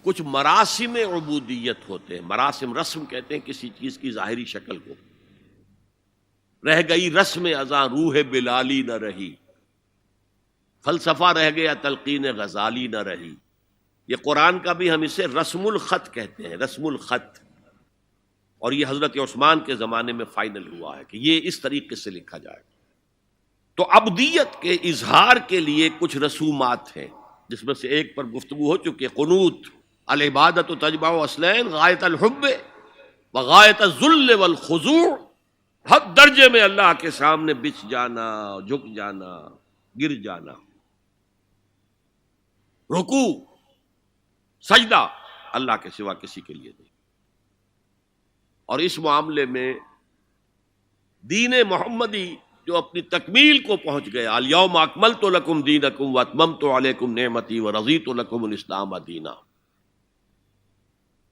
کچھ مراسم عبودیت ہوتے ہیں. مراسم، رسم کہتے ہیں کسی چیز کی ظاہری شکل کو. رہ گئی رسم ازاں روح بلالی نہ رہی، فلسفہ رہ گیا تلقین غزالی نہ رہی. یہ قرآن کا بھی ہم اسے رسم الخط کہتے ہیں، رسم الخط. اور یہ حضرت عثمان کے زمانے میں فائنل ہوا ہے کہ یہ اس طریقے سے لکھا جائے. تو عبدیت کے اظہار کے لیے کچھ رسومات ہیں، جس میں سے ایک پر گفتگو ہو چکی ہے، قنوت. العبادت تجمع اصلین غایت الحب و غایت الذل والخضوع. حد درجے میں اللہ کے سامنے بچ جانا، جھک جانا، گر جانا. رکوع، سجدہ اللہ کے سوا کسی کے لیے نہیں. اور اس معاملے میں دین محمدی جو اپنی تکمیل کو پہنچ گیا، الیوم اکملت لکم دینکم واتممت علیکم نعمتی ورضیت لکم الاسلام دینا.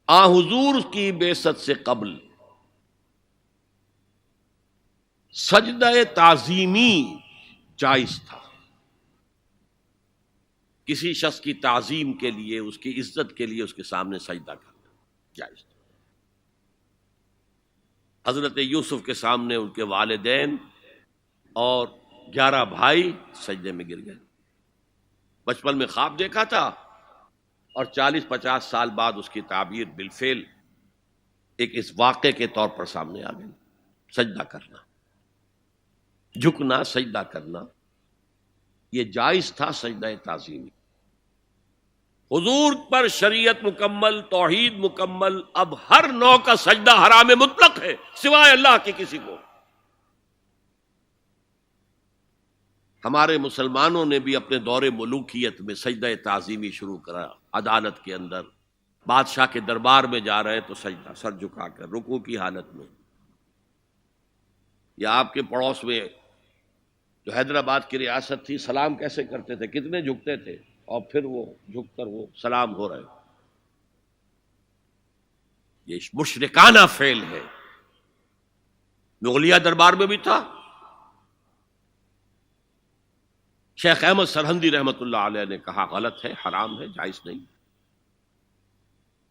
آ حضور کی بعثت سے قبل سجدہ تعظیمی جائز تھا. کسی شخص کی تعظیم کے لیے، اس کی عزت کے لیے اس کے سامنے سجدہ کرنا جائز تھا. حضرت یوسف کے سامنے ان کے والدین اور 11 بھائی سجدے میں گر گئے. بچپن میں خواب دیکھا تھا اور 40-50 سال بعد اس کی تعبیر بالفعل ایک اس واقعے کے طور پر سامنے آ گئی. سجدہ کرنا، جھکنا، سجدہ کرنا، یہ جائز تھا. سجدہ تعظیمی حضور پر شریعت مکمل، توحید مکمل. اب ہر نوع کا سجدہ حرام مطلق ہے سوائے اللہ کے کسی کو. ہمارے مسلمانوں نے بھی اپنے دور ملوکیت میں سجدہ تعظیمی شروع کرا. عدالت کے اندر بادشاہ کے دربار میں جا رہے تو سجدہ، سر جھکا کر رکوع کی حالت میں. یا آپ کے پڑوس میں جو حیدرآباد کی ریاست تھی، سلام کیسے کرتے تھے، کتنے جھکتے تھے، اور پھر وہ جھک کر وہ سلام ہو رہے. یہ مشرکانہ فعل ہے. مغلیہ دربار میں بھی تھا. شیخ احمد سرہندی رحمۃ اللہ علیہ نے کہا غلط ہے، حرام ہے، جائز نہیں.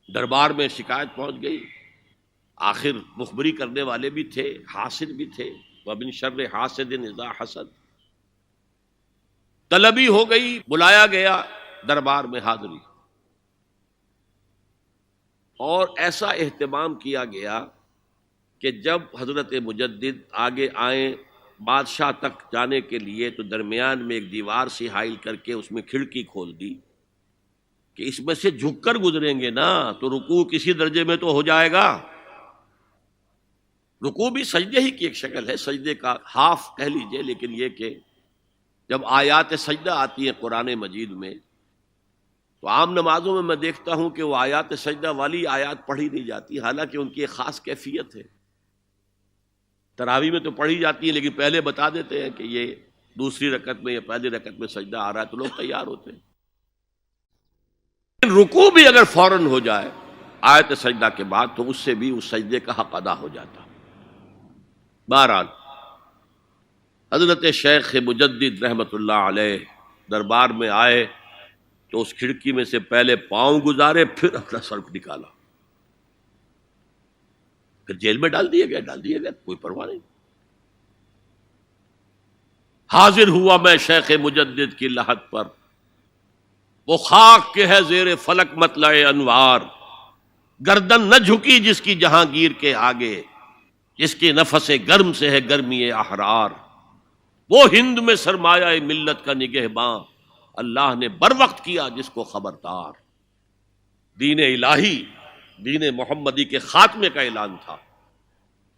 دربار میں شکایت پہنچ گئی. آخر مخبری کرنے والے بھی تھے، حاسد بھی تھے. وَمِن شَرِّ حَاسِدٍ إِذَا حَسَدَ. طلبی ہو گئی، بلایا گیا دربار میں حاضری. اور ایسا اہتمام کیا گیا کہ جب حضرت مجدد آگے آئیں بادشاہ تک جانے کے لیے تو درمیان میں ایک دیوار سی حائل کر کے اس میں کھڑکی کھول دی کہ اس میں سے جھک کر گزریں گے نا تو رکوع کسی درجے میں تو ہو جائے گا. رکوع بھی سجدے ہی کی ایک شکل ہے، سجدے کا ہاف کہہ لیجئے. لیکن یہ کہ جب آیات سجدہ آتی ہیں قرآن مجید میں تو عام نمازوں میں میں دیکھتا ہوں کہ وہ آیات سجدہ والی آیات پڑھی نہیں جاتی، حالانکہ ان کی ایک خاص کیفیت ہے. تراویح میں تو پڑھی جاتی ہیں لیکن پہلے بتا دیتے ہیں کہ یہ دوسری رکعت میں یا پہلی رکعت میں سجدہ آ رہا ہے تو لوگ تیار ہوتے ہیں. رکوع بھی اگر فوراً ہو جائے آیت سجدہ کے بعد تو اس سے بھی اس سجدے کا حق ادا ہو جاتا. بہرحال حضرت شیخ مجدد رحمت اللہ علیہ دربار میں آئے تو اس کھڑکی میں سے پہلے پاؤں گزارے، پھر اپنا سر نکالا، پھر جیل میں ڈال دیا گیا، کوئی پرواہ نہیں. حاضر ہوا میں شیخ مجدد کی لحد پر، وہ خاک کے ہے زیر فلک مطلع انوار. گردن نہ جھکی جس کی جہانگیر کے آگے، جس کے نفس گرم سے ہے گرمی احرار. وہ ہند میں سرمایہ ملت کا نگہباں، اللہ نے بر وقت کیا جس کو خبردار. دین الہی، دین محمدی کے خاتمے کا اعلان تھا.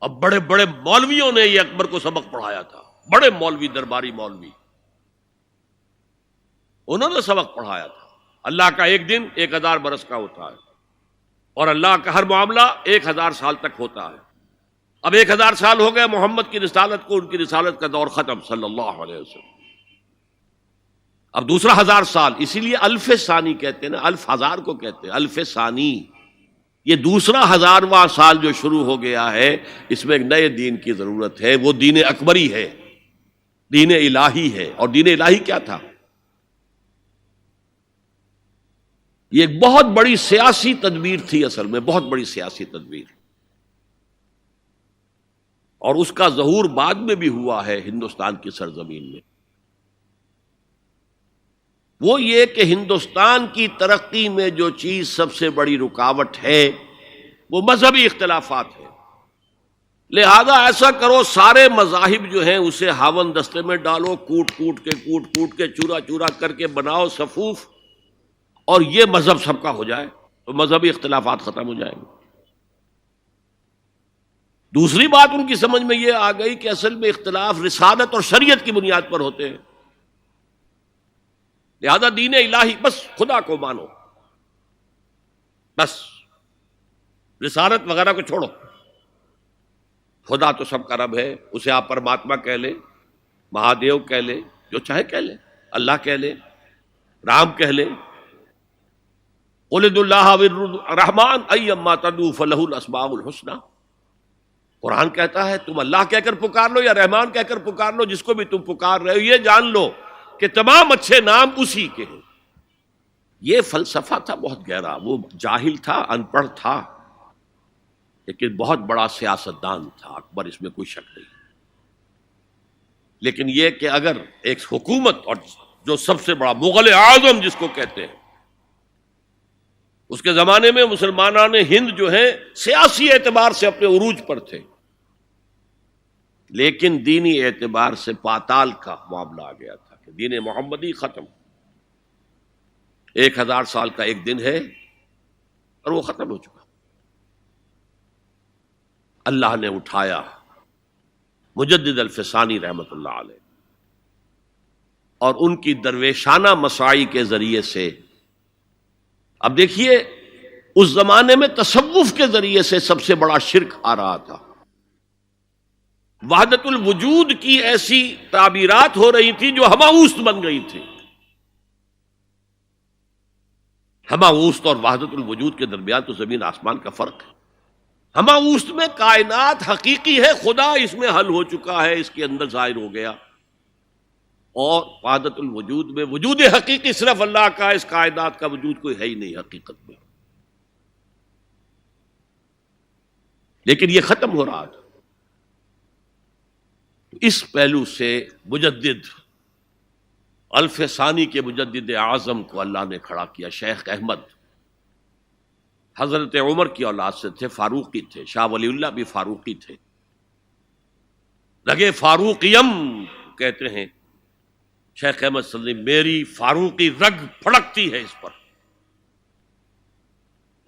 اب بڑے بڑے مولویوں نے یہ اکبر کو سبق پڑھایا تھا، بڑے مولوی، درباری مولوی، انہوں نے سبق پڑھایا تھا. اللہ کا ایک دن 1000 برس کا ہوتا ہے اور اللہ کا ہر معاملہ 1000 سال تک ہوتا ہے. اب 1000 سال ہو گئے محمد کی رسالت کو، ان کی رسالت کا دور ختم صلی اللہ علیہ وسلم. اب دوسرا 1000 سال، اسی لیے الف ثانی کہتے ہیں نا، الف ہزار کو کہتے ہیں الف ثانی. یہ دوسرا 1000واں سال جو شروع ہو گیا ہے، اس میں ایک نئے دین کی ضرورت ہے. وہ دین اکبری ہے، دین الہی ہے. اور دین الہی کیا تھا؟ یہ ایک بہت بڑی سیاسی تدبیر تھی، اصل میں بہت بڑی سیاسی تدبیر، اور اس کا ظہور بعد میں بھی ہوا ہے ہندوستان کی سرزمین میں۔ وہ یہ کہ ہندوستان کی ترقی میں جو چیز سب سے بڑی رکاوٹ ہے وہ مذہبی اختلافات ہیں، لہذا ایسا کرو سارے مذاہب جو ہیں اسے ہاون دستے میں ڈالو، کوٹ کوٹ کے چورا چورا کر کے بناؤ صفوف، اور یہ مذہب سب کا ہو جائے تو مذہبی اختلافات ختم ہو جائیں گے۔ دوسری بات ان کی سمجھ میں یہ آ گئی کہ اصل میں اختلاف رسالت اور شریعت کی بنیاد پر ہوتے ہیں، لہذا دین الہی بس خدا کو مانو، بس رسالت وغیرہ کو چھوڑو، خدا تو سب کا رب ہے، اسے آپ پرماتما کہہ لیں، مہادیو کہہ لیں، جو چاہے کہہ لیں، اللہ کہہ لیں، رام کہہ لیں، قل ادعوا اللہ والرحمن ایما تدعوا فلہ الاسماء الحسنی۔ قرآن کہتا ہے تم اللہ کہہ کر پکار لو یا رحمان کہہ کر پکار لو، جس کو بھی تم پکار رہے ہو یہ جان لو کہ تمام اچھے نام اسی کے ہیں۔ یہ فلسفہ تھا بہت گہرا، وہ جاہل تھا، ان پڑھ تھا، لیکن بہت بڑا سیاستدان تھا اکبر، اس میں کوئی شک نہیں۔ لیکن یہ کہ اگر ایک حکومت، اور جو سب سے بڑا مغل اعظم جس کو کہتے ہیں، اس کے زمانے میں مسلمانان ہند جو ہیں سیاسی اعتبار سے اپنے عروج پر تھے، لیکن دینی اعتبار سے پاتال کا معاملہ آ گیا تھا کہ دین محمدی ختم، 1000 سال کا ایک دن ہے اور وہ ختم ہو چکا۔ اللہ نے اٹھایا مجدد الفسانی رحمت اللہ علیہ، اور ان کی درویشانہ مساعی کے ذریعے سے، اب دیکھیے اس زمانے میں تصوف کے ذریعے سے سب سے بڑا شرک آ رہا تھا، وحدت الوجود کی ایسی تعبیرات ہو رہی تھی جو ہماوست بن گئی تھی۔ ہماوست اور وحدت الوجود کے درمیان تو زمین آسمان کا فرق ہے۔ ہماوست میں کائنات حقیقی ہے، خدا اس میں حل ہو چکا ہے، اس کے اندر ظاہر ہو گیا، اور وحدت الوجود میں وجود حقیقی صرف اللہ کا، اس کائنات کا وجود کوئی ہے ہی نہیں حقیقت میں، لیکن یہ ختم ہو رہا تھا۔ اس پہلو سے مجدد الفسانی کے مجدد اعظم کو اللہ نے کھڑا کیا۔ شیخ احمد حضرت عمر کی اولاد سے تھے، فاروقی تھے، شاہ ولی اللہ بھی فاروقی تھے، لگے فاروقیم کہتے ہیں شیخ احمد صلی اللہ علیہ وسلم، میری فاروقی رگ پھڑکتی ہے اس پر۔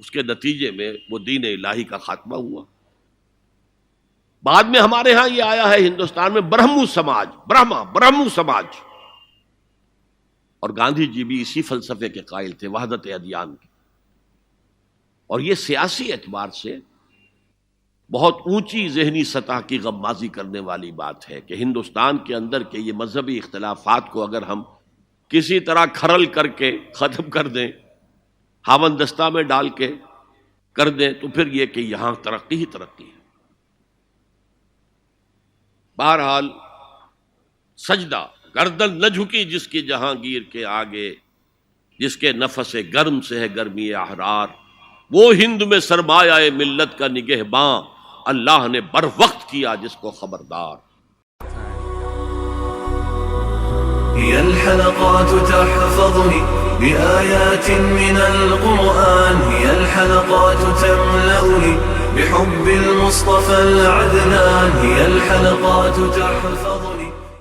اس کے نتیجے میں وہ دین الہی کا خاتمہ ہوا۔ بعد میں ہمارے ہاں یہ آیا ہے ہندوستان میں برہمو سماج، برہمو سماج، اور گاندھی جی بھی اسی فلسفے کے قائل تھے، وحدت ادیان کے، اور یہ سیاسی اعتبار سے بہت اونچی ذہنی سطح کی غمازی کرنے والی بات ہے کہ ہندوستان کے اندر کے یہ مذہبی اختلافات کو اگر ہم کسی طرح کھرل کر کے ختم کر دیں، ہاون دستہ میں ڈال کے کر دیں، تو پھر یہ کہ یہاں ترقی ہی ترقی ہے۔ بہرحال سجدہ، گردن نہ جھکی جس کی جہانگیر کے آگے، جس کے نفس گرم سے ہے گرمی احرار، وہ ہند میں سرمایہ ملت کا نگہباں، اللہ نے بر وقت کیا جس کو خبردار۔ هي الحلقات تحفظني بآيات من القرآن، هي الحلقات تملأني بحب المصطفى العدنان، هي الحلقات تحفظني